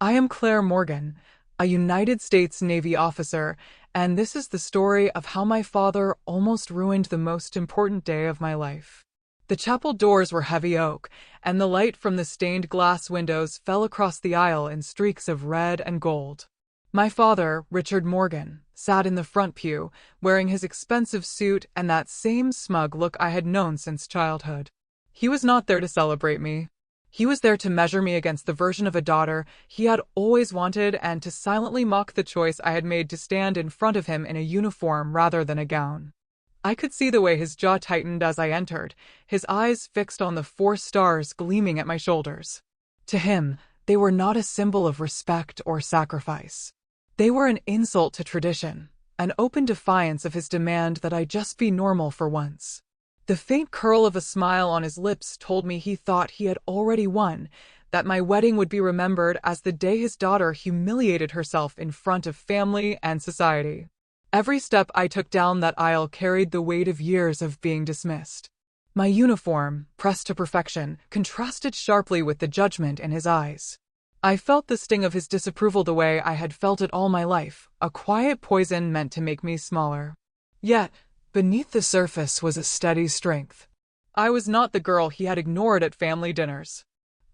I am Claire Morgan, a United States Navy officer, and this is the story of how my father almost ruined the most important day of my life. The chapel doors were heavy oak, and the light from the stained glass windows fell across the aisle in streaks of red and gold. My father, Richard Morgan, sat in the front pew, wearing his expensive suit and that same smug look I had known since childhood. He was not there to celebrate me. He was there to measure me against the version of a daughter he had always wanted and to silently mock the choice I had made to stand in front of him in a uniform rather than a gown. I could see the way his jaw tightened as I entered, his eyes fixed on the 4 stars gleaming at my shoulders. To him, they were not a symbol of respect or sacrifice. They were an insult to tradition, an open defiance of his demand that I just be normal for once. The faint curl of a smile on his lips told me he thought he had already won, that my wedding would be remembered as the day his daughter humiliated herself in front of family and society. Every step I took down that aisle carried the weight of years of being dismissed. My uniform, pressed to perfection, contrasted sharply with the judgment in his eyes. I felt the sting of his disapproval the way I had felt it all my life, a quiet poison meant to make me smaller. Yet, beneath the surface was a steady strength. I was not the girl he had ignored at family dinners.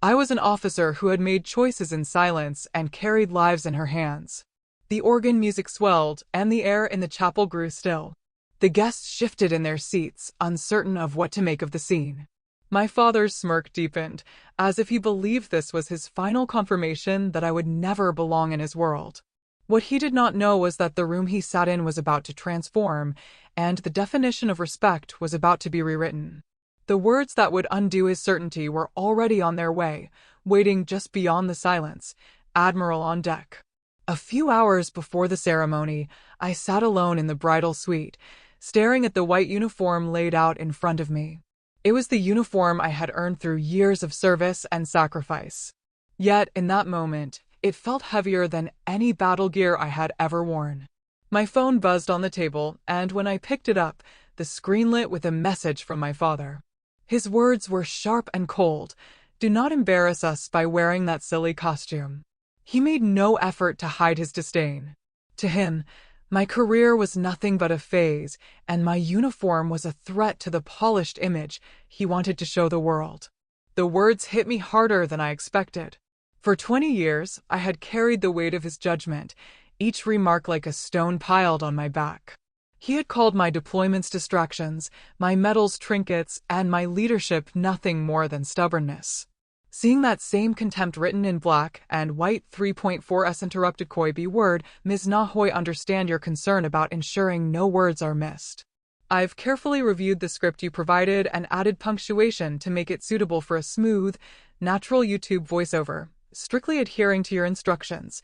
I was an officer who had made choices in silence and carried lives in her hands. The organ music swelled, and the air in the chapel grew still. The guests shifted in their seats, uncertain of what to make of the scene. My father's smirk deepened, as if he believed this was his final confirmation that I would never belong in his world. What he did not know was that the room he sat in was about to transform, and the definition of respect was about to be rewritten. The words that would undo his certainty were already on their way, waiting just beyond the silence, Admiral on deck. A few hours before the ceremony, I sat alone in the bridal suite, staring at the white uniform laid out in front of me. It was the uniform I had earned through years of service and sacrifice. Yet, in that moment, it felt heavier than any battle gear I had ever worn. My phone buzzed on the table, and when I picked it up, the screen lit with a message from my father. His words were sharp and cold. "Do not embarrass us by wearing that silly costume." He made no effort to hide his disdain. To him, my career was nothing but a phase, and my uniform was a threat to the polished image he wanted to show the world. The words hit me harder than I expected. For 20 years, I had carried the weight of his judgment, each remark like a stone piled on my back. He had called my deployments distractions, my medals trinkets, and my leadership nothing more than stubbornness. Seeing that same contempt written in black and white 3.4s interrupted Koi be word, Ms. Nahoy, understand your concern about ensuring no words are missed. I've carefully reviewed the script you provided and added punctuation to make it suitable for a smooth, natural YouTube voiceover, strictly adhering to your instructions.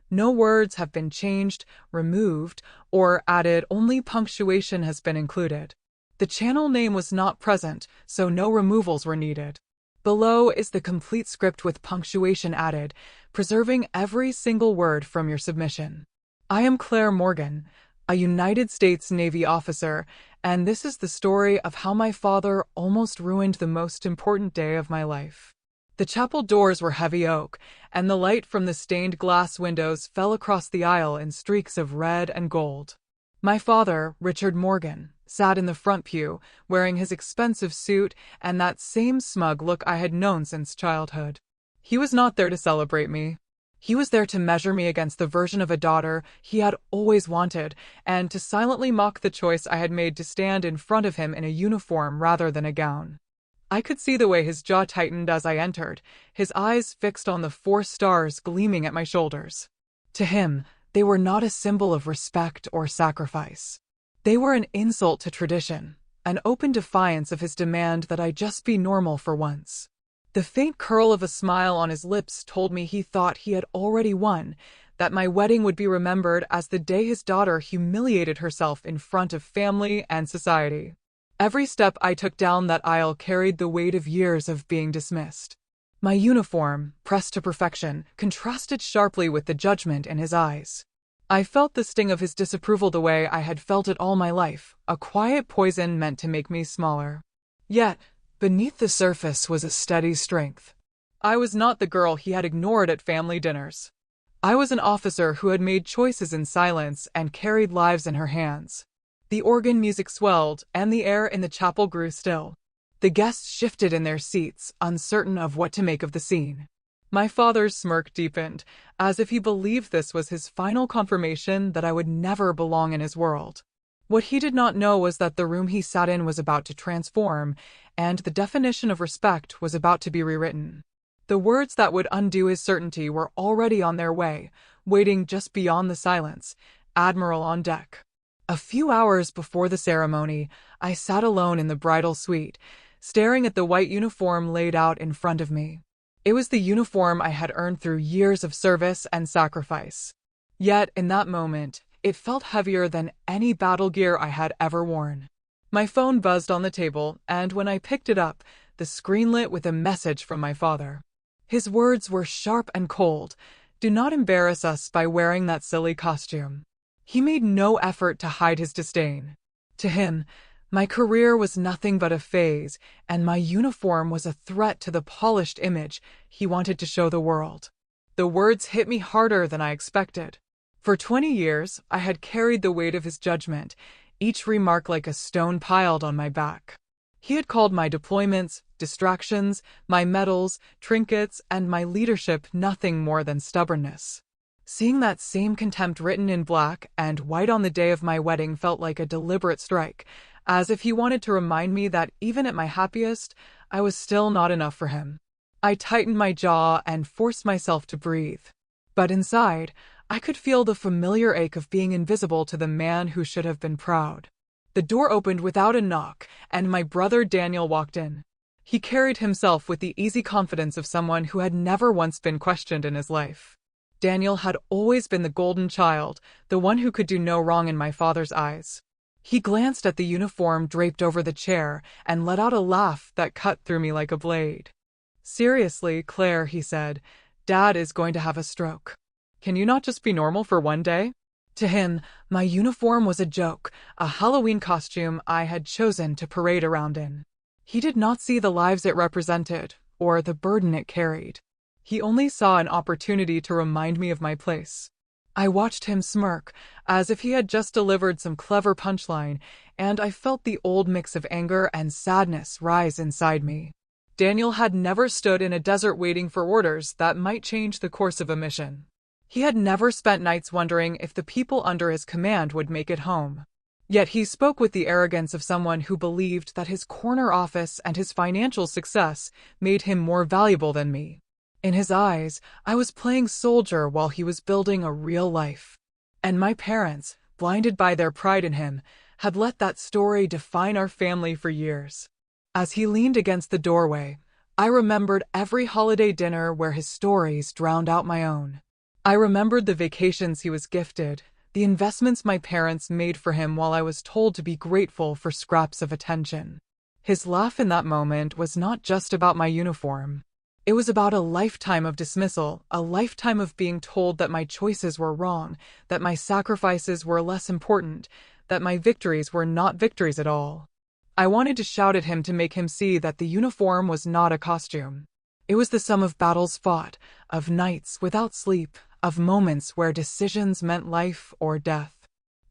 No words have been changed, removed, or added, only punctuation has been included. The channel name was not present, so no removals were needed. Below is the complete script with punctuation added, preserving every single word from your submission. I am Claire Morgan, a United States Navy officer, and this is the story of how my father almost ruined the most important day of my life. The chapel doors were heavy oak, and the light from the stained glass windows fell across the aisle in streaks of red and gold. My father, Richard Morgan, sat in the front pew, wearing his expensive suit and that same smug look I had known since childhood. He was not there to celebrate me. He was there to measure me against the version of a daughter he had always wanted, and to silently mock the choice I had made to stand in front of him in a uniform rather than a gown. I could see the way his jaw tightened as I entered, his eyes fixed on the 4 stars gleaming at my shoulders. To him, they were not a symbol of respect or sacrifice. They were an insult to tradition, an open defiance of his demand that I just be normal for once. The faint curl of a smile on his lips told me he thought he had already won, that my wedding would be remembered as the day his daughter humiliated herself in front of family and society. Every step I took down that aisle carried the weight of years of being dismissed. My uniform, pressed to perfection, contrasted sharply with the judgment in his eyes. I felt the sting of his disapproval the way I had felt it all my life, a quiet poison meant to make me smaller. Yet, beneath the surface was a steady strength. I was not the girl he had ignored at family dinners. I was an officer who had made choices in silence and carried lives in her hands. The organ music swelled, and the air in the chapel grew still. The guests shifted in their seats, uncertain of what to make of the scene. My father's smirk deepened, as if he believed this was his final confirmation that I would never belong in his world. What he did not know was that the room he sat in was about to transform, and the definition of respect was about to be rewritten. The words that would undo his certainty were already on their way, waiting just beyond the silence. Admiral on deck. A few hours before the ceremony, I sat alone in the bridal suite, staring at the white uniform laid out in front of me. It was the uniform I had earned through years of service and sacrifice. Yet, in that moment, it felt heavier than any battle gear I had ever worn. My phone buzzed on the table, and when I picked it up, the screen lit with a message from my father. His words were sharp and cold. "Do not embarrass us by wearing that silly costume." He made no effort to hide his disdain. To him, my career was nothing but a phase, and my uniform was a threat to the polished image he wanted to show the world. The words hit me harder than I expected. For 20 years, I had carried the weight of his judgment, each remark like a stone piled on my back. He had called my deployments, distractions, my medals, trinkets, and my leadership nothing more than stubbornness. Seeing that same contempt written in black and white on the day of my wedding felt like a deliberate strike, as if he wanted to remind me that even at my happiest, I was still not enough for him. I tightened my jaw and forced myself to breathe. But inside, I could feel the familiar ache of being invisible to the man who should have been proud. The door opened without a knock, and my brother Daniel walked in. He carried himself with the easy confidence of someone who had never once been questioned in his life. Daniel had always been the golden child, the one who could do no wrong in my father's eyes. He glanced at the uniform draped over the chair and let out a laugh that cut through me like a blade. "Seriously, Claire," he said, "Dad is going to have a stroke. Can you not just be normal for one day?" To him, my uniform was a joke, a Halloween costume I had chosen to parade around in. He did not see the lives it represented, or the burden it carried. He only saw an opportunity to remind me of my place. I watched him smirk, as if he had just delivered some clever punchline, and I felt the old mix of anger and sadness rise inside me. Daniel had never stood in a desert waiting for orders that might change the course of a mission. He had never spent nights wondering if the people under his command would make it home. Yet he spoke with the arrogance of someone who believed that his corner office and his financial success made him more valuable than me. In his eyes, I was playing soldier while he was building a real life. And my parents, blinded by their pride in him, had let that story define our family for years. As he leaned against the doorway, I remembered every holiday dinner where his stories drowned out my own. I remembered the vacations he was gifted, the investments my parents made for him while I was told to be grateful for scraps of attention. His laugh in that moment was not just about my uniform. It was about a lifetime of dismissal, a lifetime of being told that my choices were wrong, that my sacrifices were less important, that my victories were not victories at all. I wanted to shout at him to make him see that the uniform was not a costume. It was the sum of battles fought, of nights without sleep, of moments where decisions meant life or death.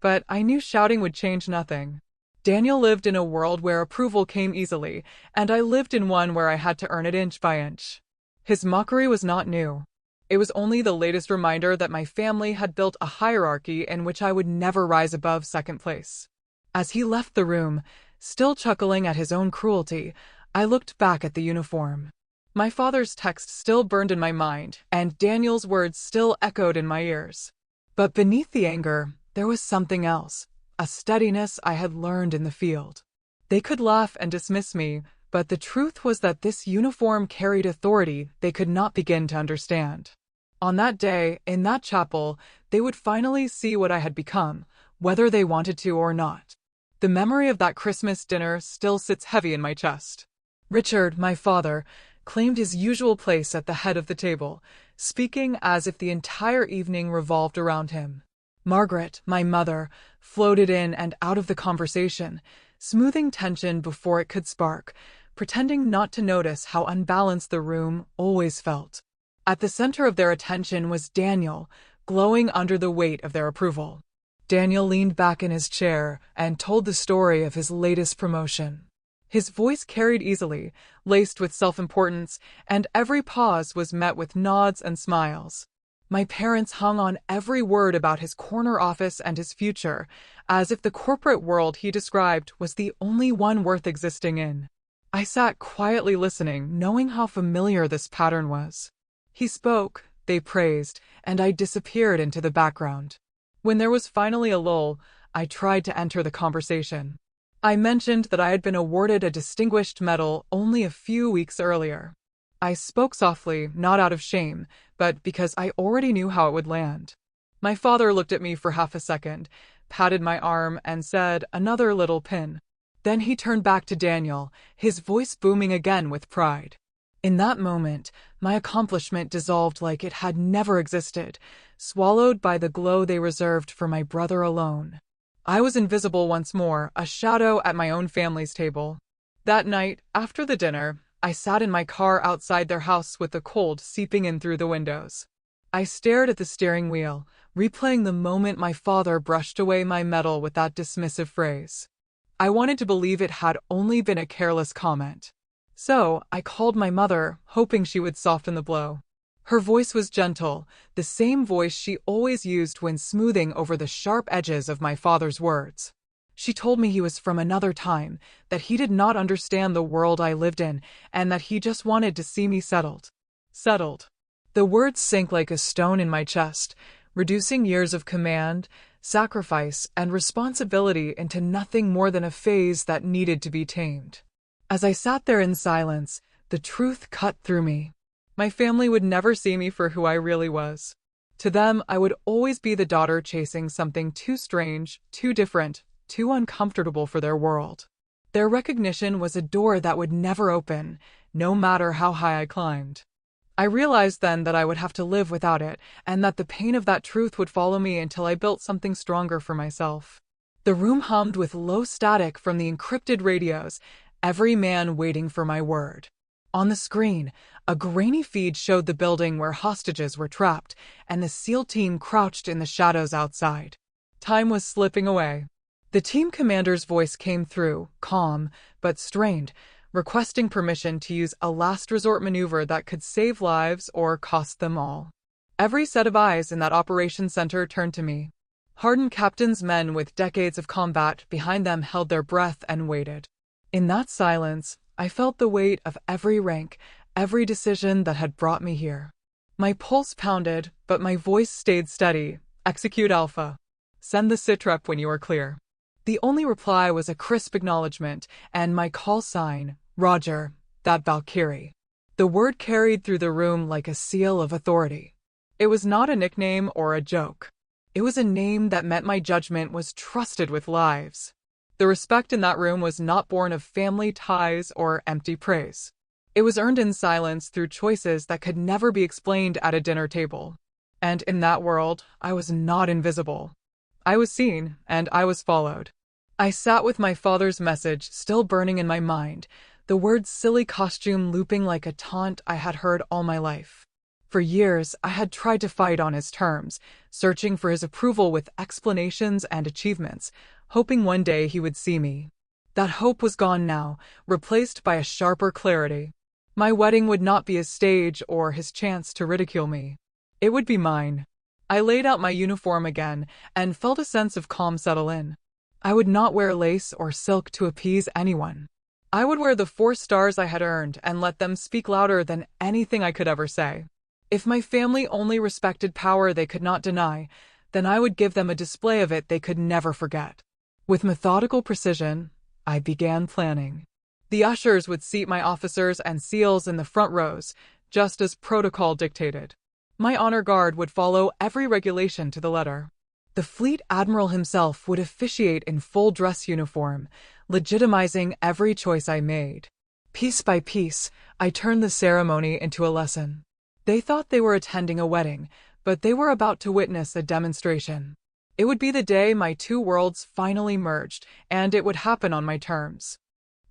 But I knew shouting would change nothing. Daniel lived in a world where approval came easily, and I lived in one where I had to earn it inch by inch. His mockery was not new. It was only the latest reminder that my family had built a hierarchy in which I would never rise above second place. As he left the room, still chuckling at his own cruelty, I looked back at the uniform. My father's text still burned in my mind, and Daniel's words still echoed in my ears. But beneath the anger, there was something else, a steadiness I had learned in the field. They could laugh and dismiss me, but the truth was that this uniform carried authority they could not begin to understand. On that day, in that chapel, they would finally see what I had become, whether they wanted to or not. The memory of that Christmas dinner still sits heavy in my chest. Richard, my father, claimed his usual place at the head of the table, speaking as if the entire evening revolved around him. Margaret, my mother, floated in and out of the conversation, smoothing tension before it could spark, pretending not to notice how unbalanced the room always felt. At the center of their attention was Daniel, glowing under the weight of their approval. Daniel leaned back in his chair and told the story of his latest promotion. His voice carried easily, laced with self-importance, and every pause was met with nods and smiles. My parents hung on every word about his corner office and his future, as if the corporate world he described was the only one worth existing in. I sat quietly listening, knowing how familiar this pattern was. He spoke, they praised, and I disappeared into the background. When there was finally a lull, I tried to enter the conversation. I mentioned that I had been awarded a distinguished medal only a few weeks earlier. I spoke softly, not out of shame, but because I already knew how it would land. My father looked at me for half a second, patted my arm, and said, "Another little pin." Then he turned back to Daniel, his voice booming again with pride. In that moment, my accomplishment dissolved like it had never existed, swallowed by the glow they reserved for my brother alone. I was invisible once more, a shadow at my own family's table. That night, after the dinner, I sat in my car outside their house with the cold seeping in through the windows. I stared at the steering wheel, replaying the moment my father brushed away my medal with that dismissive phrase. I wanted to believe it had only been a careless comment. So, I called my mother, hoping she would soften the blow. Her voice was gentle, the same voice she always used when smoothing over the sharp edges of my father's words. She told me he was from another time, that he did not understand the world I lived in, and that he just wanted to see me settled. Settled. The words sank like a stone in my chest, reducing years of command, sacrifice, and responsibility into nothing more than a phase that needed to be tamed. As I sat there in silence, the truth cut through me. My family would never see me for who I really was. To them, I would always be the daughter chasing something too strange, too different, too uncomfortable for their world. Their recognition was a door that would never open, no matter how high I climbed. I realized then that I would have to live without it, and that the pain of that truth would follow me until I built something stronger for myself. The room hummed with low static from the encrypted radios, every man waiting for my word. On the screen, a grainy feed showed the building where hostages were trapped, and the SEAL team crouched in the shadows outside. Time was slipping away. The team commander's voice came through, calm but strained, requesting permission to use a last-resort maneuver that could save lives or cost them all. Every set of eyes in that operations center turned to me. Hardened captains, men with decades of combat behind them, held their breath and waited. In that silence, I felt the weight of every rank, every decision that had brought me here. My pulse pounded, but my voice stayed steady. "Execute Alpha. Send the sitrep when you are clear." The only reply was a crisp acknowledgement, and my call sign, "Roger, that Valkyrie." The word carried through the room like a seal of authority. It was not a nickname or a joke. It was a name that meant my judgment was trusted with lives. The respect in that room was not born of family ties or empty praise. It was earned in silence through choices that could never be explained at a dinner table. And in that world, I was not invisible. I was seen, and I was followed. I sat with my father's message still burning in my mind, the word "silly costume" looping like a taunt I had heard all my life. For years, I had tried to fight on his terms, searching for his approval with explanations and achievements, hoping one day he would see me. That hope was gone now, replaced by a sharper clarity. My wedding would not be his stage or his chance to ridicule me. It would be mine. I laid out my uniform again and felt a sense of calm settle in. I would not wear lace or silk to appease anyone. I would wear the 4 stars I had earned and let them speak louder than anything I could ever say. If my family only respected power they could not deny, then I would give them a display of it they could never forget. With methodical precision, I began planning. The ushers would seat my officers and SEALs in the front rows, just as protocol dictated. My honor guard would follow every regulation to the letter. The fleet admiral himself would officiate in full dress uniform, legitimizing every choice I made. Piece by piece, I turned the ceremony into a lesson. They thought they were attending a wedding, but they were about to witness a demonstration. It would be the day my 2 worlds finally merged, and it would happen on my terms.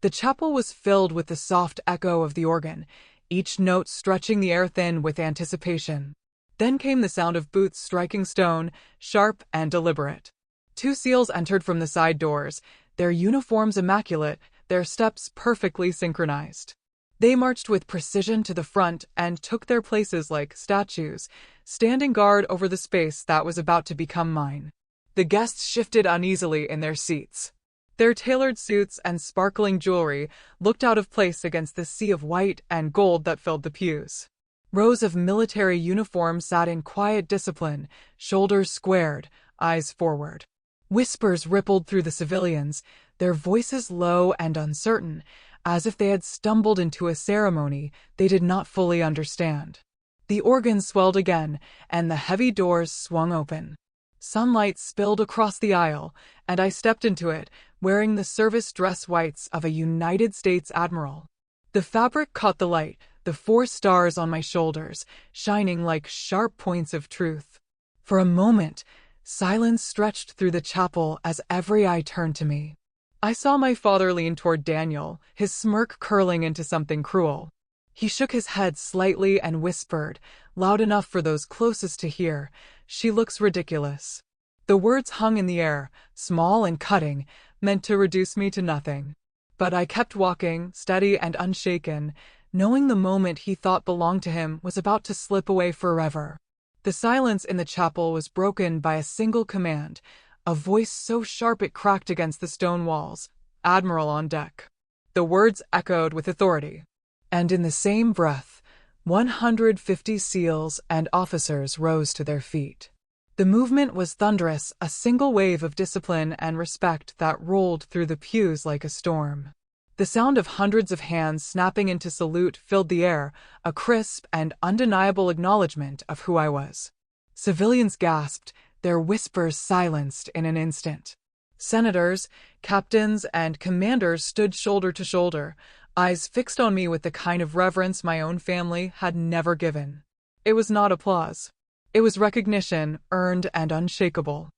The chapel was filled with the soft echo of the organ, each note stretching the air thin with anticipation. Then came the sound of boots striking stone, sharp and deliberate. 2 seals entered from the side doors, their uniforms immaculate, their steps perfectly synchronized. They marched with precision to the front and took their places like statues, standing guard over the space that was about to become mine. The guests shifted uneasily in their seats. Their tailored suits and sparkling jewelry looked out of place against the sea of white and gold that filled the pews. Rows of military uniforms sat in quiet discipline, shoulders squared, eyes forward. Whispers rippled through the civilians, their voices low and uncertain, as if they had stumbled into a ceremony they did not fully understand. The organ swelled again, and the heavy doors swung open. Sunlight spilled across the aisle, and I stepped into it, wearing the service dress whites of a United States admiral. The fabric caught the light, the 4 stars on my shoulders, shining like sharp points of truth. For a moment, silence stretched through the chapel as every eye turned to me. I saw my father lean toward Daniel, his smirk curling into something cruel. He shook his head slightly and whispered, loud enough for those closest to hear, "She looks ridiculous." The words hung in the air, small and cutting, meant to reduce me to nothing. But I kept walking, steady and unshaken, knowing the moment he thought belonged to him was about to slip away forever. The silence in the chapel was broken by a single command, a voice so sharp it cracked against the stone walls, "Admiral on deck." The words echoed with authority. And in the same breath, 150 SEALs and officers rose to their feet. The movement was thunderous, a single wave of discipline and respect that rolled through the pews like a storm. The sound of hundreds of hands snapping into salute filled the air, a crisp and undeniable acknowledgement of who I was. Civilians gasped, their whispers silenced in an instant. Senators, captains, and commanders stood shoulder to shoulder, eyes fixed on me with the kind of reverence my own family had never given. It was not applause. It was recognition, earned and unshakable.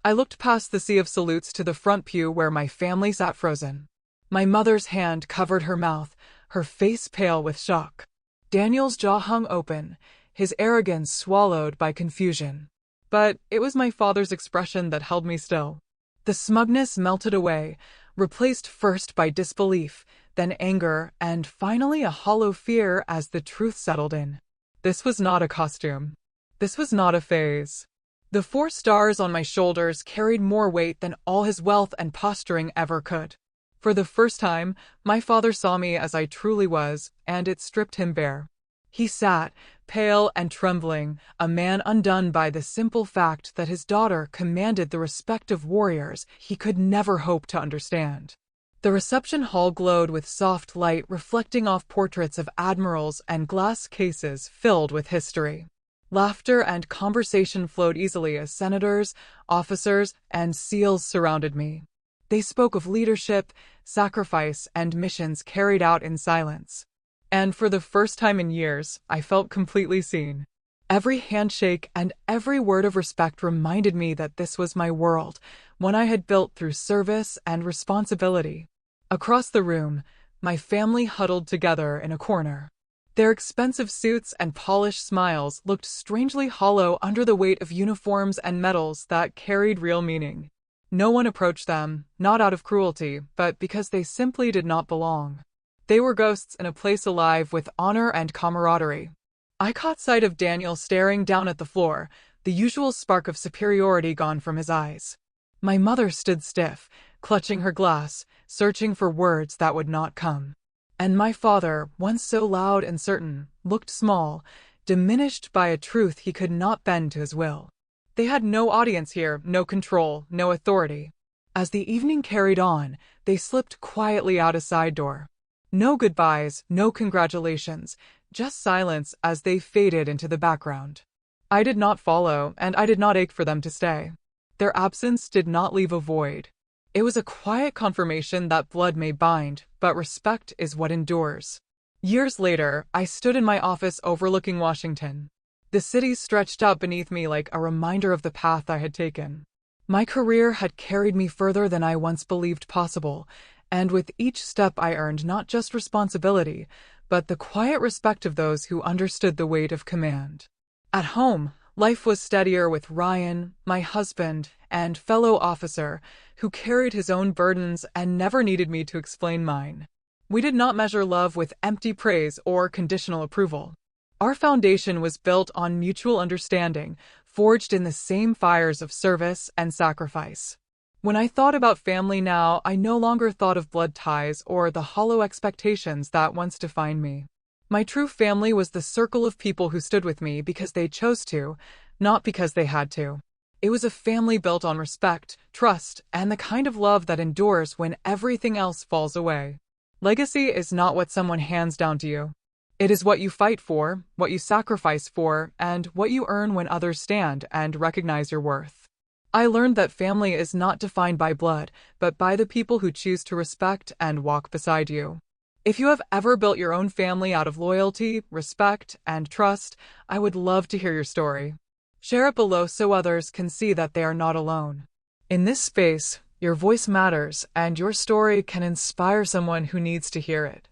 I looked past the sea of salutes to the front pew where my family sat frozen. My mother's hand covered her mouth, her face pale with shock. Daniel's jaw hung open, his arrogance swallowed by confusion. But it was my father's expression that held me still. The smugness melted away, replaced first by disbelief, then anger, and finally a hollow fear as the truth settled in. This was not a costume. This was not a phase. The 4 stars on my shoulders carried more weight than all his wealth and posturing ever could. For the first time, my father saw me as I truly was, and it stripped him bare. He sat, pale and trembling, a man undone by the simple fact that his daughter commanded the respect of warriors he could never hope to understand. The reception hall glowed with soft light reflecting off portraits of admirals and glass cases filled with history. Laughter and conversation flowed easily as senators, officers, and SEALs surrounded me. They spoke of leadership, sacrifice, and missions carried out in silence. And for the first time in years, I felt completely seen. Every handshake and every word of respect reminded me that this was my world, one I had built through service and responsibility. Across the room, my family huddled together in a corner. Their expensive suits and polished smiles looked strangely hollow under the weight of uniforms and medals that carried real meaning. No one approached them, not out of cruelty, but because they simply did not belong. They were ghosts in a place alive with honor and camaraderie. I caught sight of Daniel staring down at the floor, the usual spark of superiority gone from his eyes. My mother stood stiff, clutching her glass, searching for words that would not come. And my father, once so loud and certain, looked small, diminished by a truth he could not bend to his will. They had no audience here, no control, no authority. As the evening carried on, they slipped quietly out a side door. No goodbyes, no congratulations, just silence as they faded into the background. I did not follow, and I did not ache for them to stay. Their absence did not leave a void. It was a quiet confirmation that blood may bind, but respect is what endures. Years later, I stood in my office overlooking Washington. The city stretched out beneath me like a reminder of the path I had taken. My career had carried me further than I once believed possible, and with each step I earned not just responsibility, but the quiet respect of those who understood the weight of command. At home, life was steadier with Ryan, my husband, and fellow officer, who carried his own burdens and never needed me to explain mine. We did not measure love with empty praise or conditional approval. Our foundation was built on mutual understanding, forged in the same fires of service and sacrifice. When I thought about family now, I no longer thought of blood ties or the hollow expectations that once defined me. My true family was the circle of people who stood with me because they chose to, not because they had to. It was a family built on respect, trust, and the kind of love that endures when everything else falls away. Legacy is not what someone hands down to you. It is what you fight for, what you sacrifice for, and what you earn when others stand and recognize your worth. I learned that family is not defined by blood, but by the people who choose to respect and walk beside you. If you have ever built your own family out of loyalty, respect, and trust, I would love to hear your story. Share it below so others can see that they are not alone. In this space, your voice matters, and your story can inspire someone who needs to hear it.